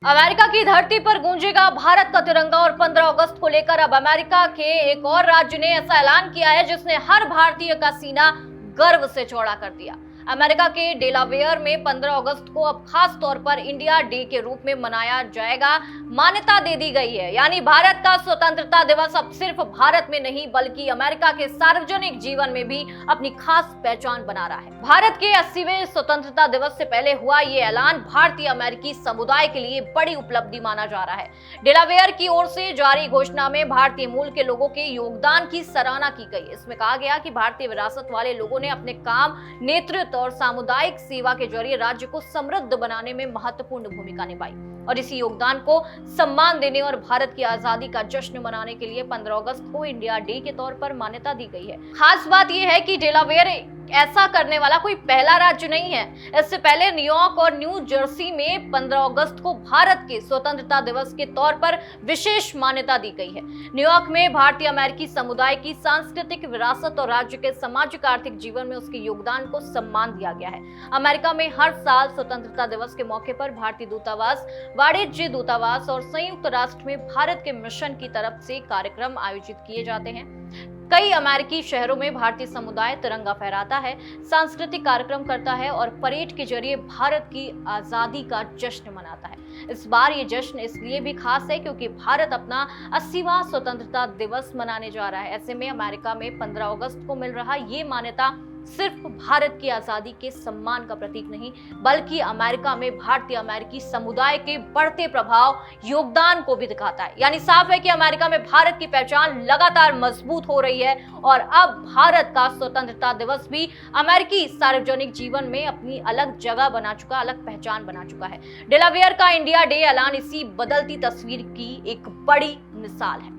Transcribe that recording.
America की धरती पर गूंजेगा भारत का तिरंगा और 15 अगस्त को लेकर अब अमेरिका के एक और राज्य ने ऐसा ऐलान किया है जिसने हर भारतीय का सीना गर्व से चौड़ा कर दिया। अमेरिका के डेलावेयर में 15 अगस्त को अब खास तौर पर इंडिया डे के रूप में मनाया जाएगा, मान्यता दे दी गई है। यानी भारत का स्वतंत्रता दिवस अब सिर्फ भारत में नहीं बल्कि अमेरिका के सार्वजनिक जीवन में भी अपनी खास पहचान बना रहा है। भारत के 80वें स्वतंत्रता दिवस से पहले हुआ ये ऐलान भारतीय अमेरिकी समुदाय के लिए बड़ी उपलब्धि माना जा रहा है। डेलावेयर की ओर से जारी घोषणा में भारतीय मूल के लोगों के योगदान की सराहना की गई। इसमें कहा गया कि भारतीय विरासत वाले लोगों ने अपने काम, नेतृत्व और सामुदायिक सेवा के जरिए राज्य को समृद्ध बनाने में महत्वपूर्ण भूमिका निभाई और इसी योगदान को सम्मान देने और भारत की आजादी का जश्न मनाने के लिए 15 अगस्त को इंडिया डे के तौर पर मान्यता दी गई है। खास बात यह है कि डेलावेयर ऐसा करने वाला कोई पहला राज्य नहीं है। इससे पहले न्यूयॉर्क और न्यू जर्सी में 15 अगस्त को भारत के स्वतंत्रता दिवस के तौर पर विशेष मान्यता दी गई है। न्यूयॉर्क में भारतीय अमेरिकी समुदाय की सांस्कृतिक विरासत और राज्य के सामाजिक आर्थिक जीवन में उसके योगदान को सम्मान दिया गया है। अमेरिका में हर साल स्वतंत्रता दिवस के मौके पर भारतीय दूतावास, वाणिज्य दूतावास और संयुक्त राष्ट्र में भारत के मिशन की तरफ से कार्यक्रम आयोजित किए जाते हैं। कई अमेरिकी शहरों में भारतीय समुदाय तिरंगा फहराता है, सांस्कृतिक कार्यक्रम करता है और परेड के जरिए भारत की आजादी का जश्न मनाता है। इस बार ये जश्न इसलिए भी खास है क्योंकि भारत अपना 80वां स्वतंत्रता दिवस मनाने जा रहा है। ऐसे में अमेरिका में 15 अगस्त को मिल रहा ये मान्यता सिर्फ भारत की आजादी के सम्मान का प्रतीक नहीं बल्कि अमेरिका में भारतीय अमेरिकी समुदाय के बढ़ते प्रभाव, योगदान को भी दिखाता है। यानी साफ है कि अमेरिका में भारत की पहचान लगातार मजबूत हो रही है और अब भारत का स्वतंत्रता दिवस भी अमेरिकी सार्वजनिक जीवन में अपनी अलग जगह बना चुका, अलग पहचान बना चुका है। डेलावेयर का इंडिया डे ऐलान इसी बदलती तस्वीर की एक बड़ी मिसाल है।